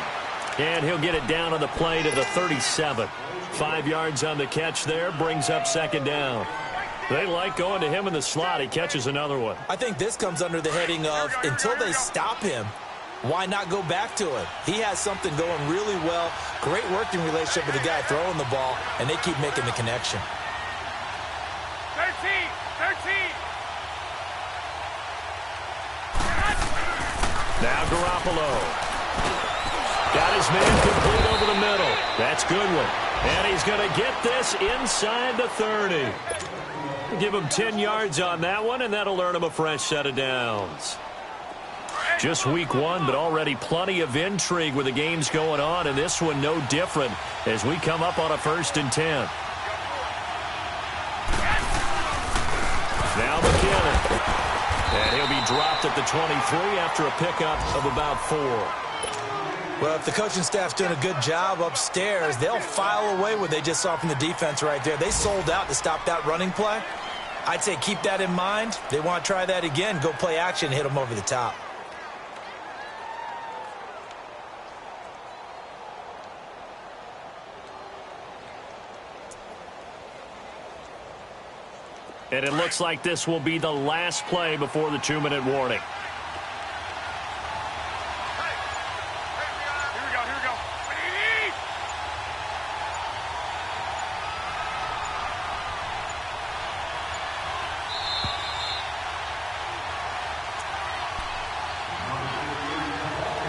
And he'll get it down on the play to the 37. 5 yards on the catch there, brings up 2nd down. They like going to him in the slot. He catches another one. I think this comes under the heading of, until they stop him, why not go back to it? He has something going really well. Great working relationship with the guy throwing the ball, and they keep making the connection. 13. Now Garoppolo. Got his man complete over the middle. That's Goodwin. And he's going to get this inside the 30. Give him 10 yards on that one, and that'll earn him a fresh set of downs. Just week 1, but already plenty of intrigue with the games going on, and this one no different as we come up on a 1st and 10. Now McKinnon. And he'll be dropped at the 23 after a pickup of about 4. Well, if the coaching staff's doing a good job upstairs, they'll file away what they just saw from the defense right there. They sold out to stop that running play. I'd say keep that in mind. They want to try that again, go play action, hit them over the top. And it looks like this will be the last play before the 2-minute warning.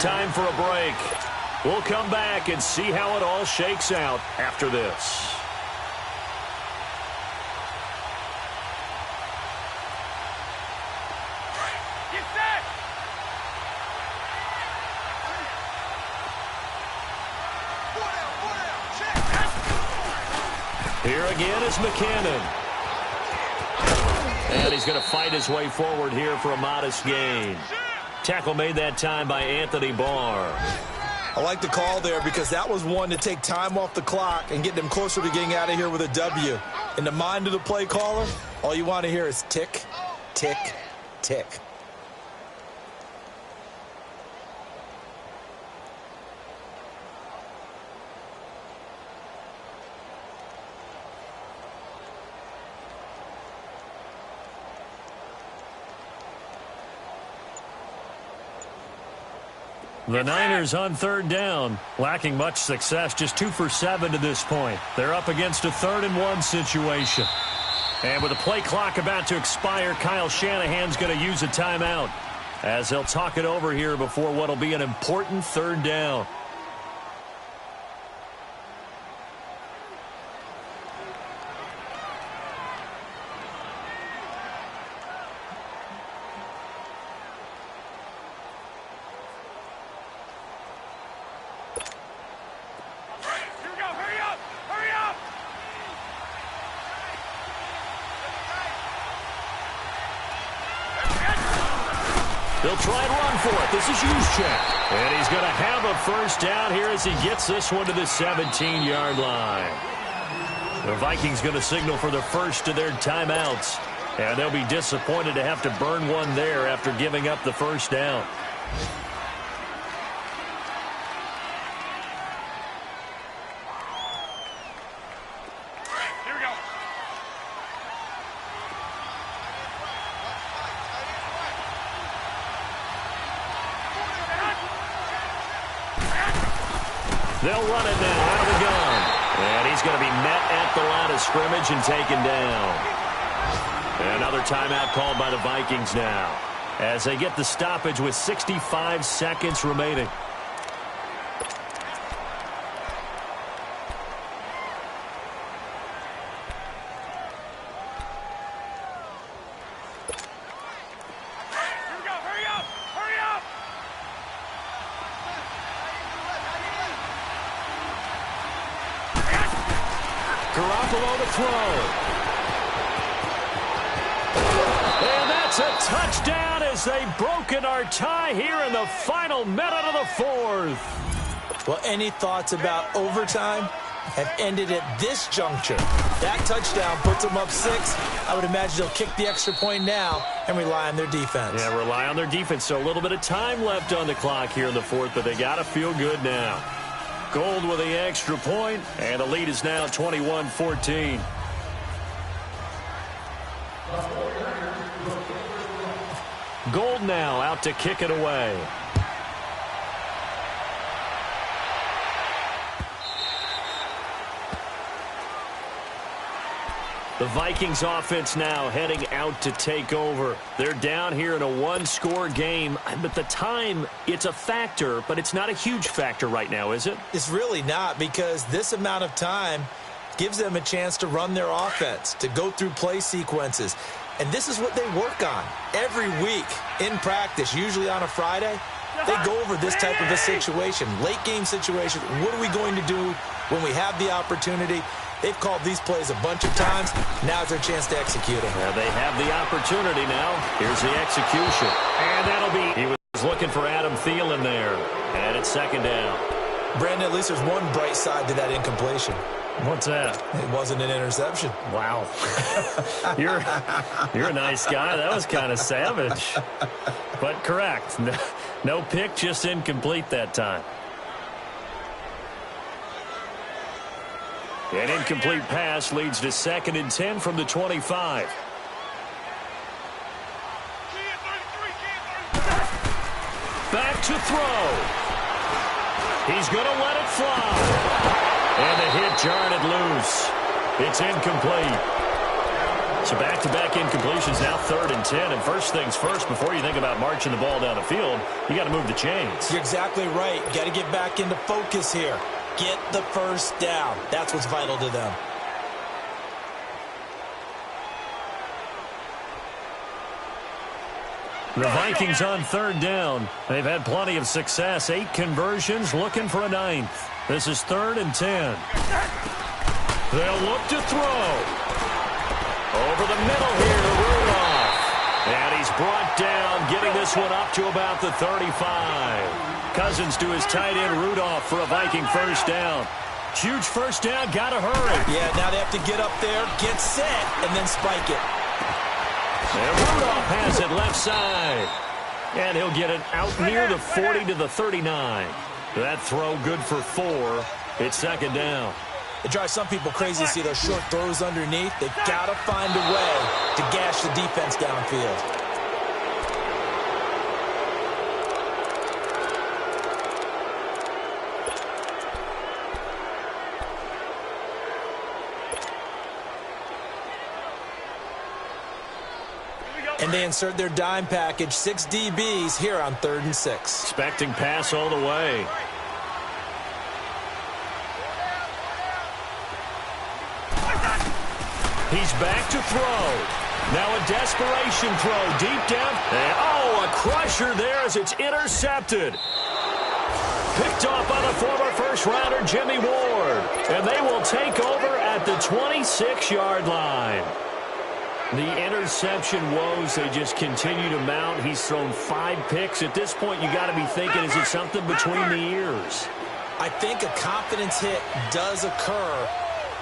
Time for a break. We'll come back and see how it all shakes out after this. Here again is McKinnon. And he's going to fight his way forward here for a modest gain. Tackle made that time by Anthony Barr. I like the call there because that was one to take time off the clock and get them closer to getting out of here with a W. In the mind of the play caller, all you want to hear is tick, tick, tick. The Niners on third down, lacking much success, just 2 for 7 to this point. They're up against a 3rd-and-1 situation. And with the play clock about to expire, Kyle Shanahan's going to use a timeout as he'll talk it over here before what will be an important 3rd down. They'll try and run for it. This is Juszczyk. And he's going to have a first down here as he gets this one to the 17-yard line. The Vikings going to signal for the first of their timeouts. And they'll be disappointed to have to burn one there after giving up the first down. They'll run it now out of the gun. And he's going to be met at the line of scrimmage and taken down. Another timeout called by the Vikings now as they get the stoppage with 65 seconds remaining. Garoppolo to throw. And that's a touchdown as they've broken our tie here in the final minute of the 4th. Well, any thoughts about overtime have ended at this juncture. That touchdown puts them up 6. I would imagine they'll kick the extra point now and rely on their defense. Yeah, rely on their defense. So a little bit of time left on the clock here in the 4th, but they got to feel good now. Gold with the extra point, and the lead is now 21-14. Gold now out to kick it away. The Vikings offense now heading out to take over. They're down here in a 1-score game, but the time, it's a factor, but it's not a huge factor right now, is it? It's really not, because this amount of time gives them a chance to run their offense, to go through play sequences. And this is what they work on every week in practice, usually on a Friday. They go over this type of a situation, late game situation. What are we going to do when we have the opportunity? They've called these plays a bunch of times. Now's their chance to execute them. Yeah, they have the opportunity now. Here's the execution. And that'll be... He was looking for Adam Thielen there. And it's 2nd down. Brandon, at least there's one bright side to that incompletion. What's that? It wasn't an interception. Wow. You're a nice guy. That was kind of savage. But correct. No pick, just incomplete that time. An incomplete pass leads to 2nd and 10 from the 25. Back to throw. He's going to let it fly. And the hit jarred it loose. It's incomplete. So back-to-back incompletions, now 3rd and 10. And first things first, before you think about marching the ball down the field, you got to move the chains. You're exactly right. Got to get back into focus here. Get the first down. That's what's vital to them. The Vikings on 3rd down. They've had plenty of success. 8 conversions, looking for a 9th. This is 3rd and 10. They'll look to throw. Over the middle here to Rudolph. And he's brought down, getting this one up to about the 35. Cousins to his tight end Rudolph for a Viking first down. Huge first down, gotta hurry. Yeah, now they have to get up there, get set, and then spike it. And Rudolph has it left side. And he'll get it out near the 40 to the 39. That throw good for 4. It's 2nd down. It drives some people crazy to see those short throws underneath. They've got to find a way to gash the defense downfield. And they insert their dime package, 6 DBs here on 3rd and 6. Expecting pass all the way. He's back to throw. Now a desperation throw deep down. And, oh, a crusher there as it's intercepted. Picked off by the former first-rounder Jimmy Ward. And they will take over at the 26-yard line. The interception woes, they just continue to mount. He's thrown 5 picks. At this point, you got to be thinking, is it something between the ears? I think a confidence hit does occur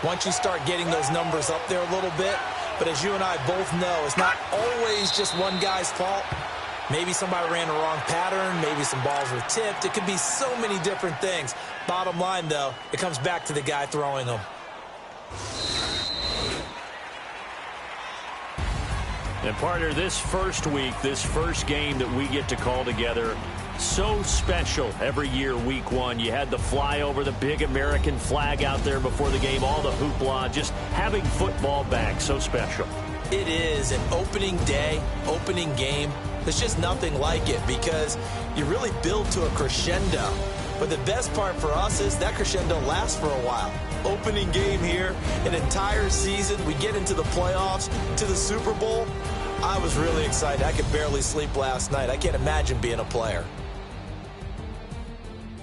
once you start getting those numbers up there a little bit. But as you and I both know, it's not always just one guy's fault. Maybe somebody ran the wrong pattern. Maybe some balls were tipped. It could be so many different things. Bottom line, though, it comes back to the guy throwing them. And partner, this first week, this first game that we get to call together, so special every year, week 1. You had the flyover, the big American flag out there before the game, all the hoopla, just having football back, so special. It is an opening day, opening game. There's just nothing like it because you really build to a crescendo. But the best part for us is that crescendo lasts for a while. Opening game here, an entire season. We get into the playoffs, to the Super Bowl. I was really excited. I could barely sleep last night. I can't imagine being a player.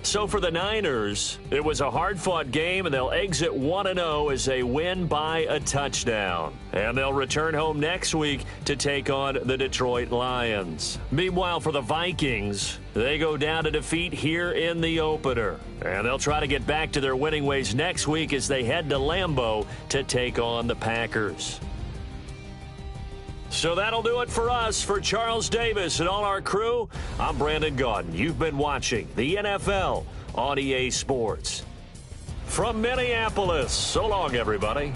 So for the Niners, it was a hard-fought game, and they'll exit 1-0 as they win by a touchdown. And they'll return home next week to take on the Detroit Lions. Meanwhile, for the Vikings, they go down to defeat here in the opener. And they'll try to get back to their winning ways next week as they head to Lambeau to take on the Packers. So that'll do it for us. For Charles Davis and all our crew, I'm Brandon Gaudin. You've been watching the NFL on EA Sports. From Minneapolis, so long, everybody.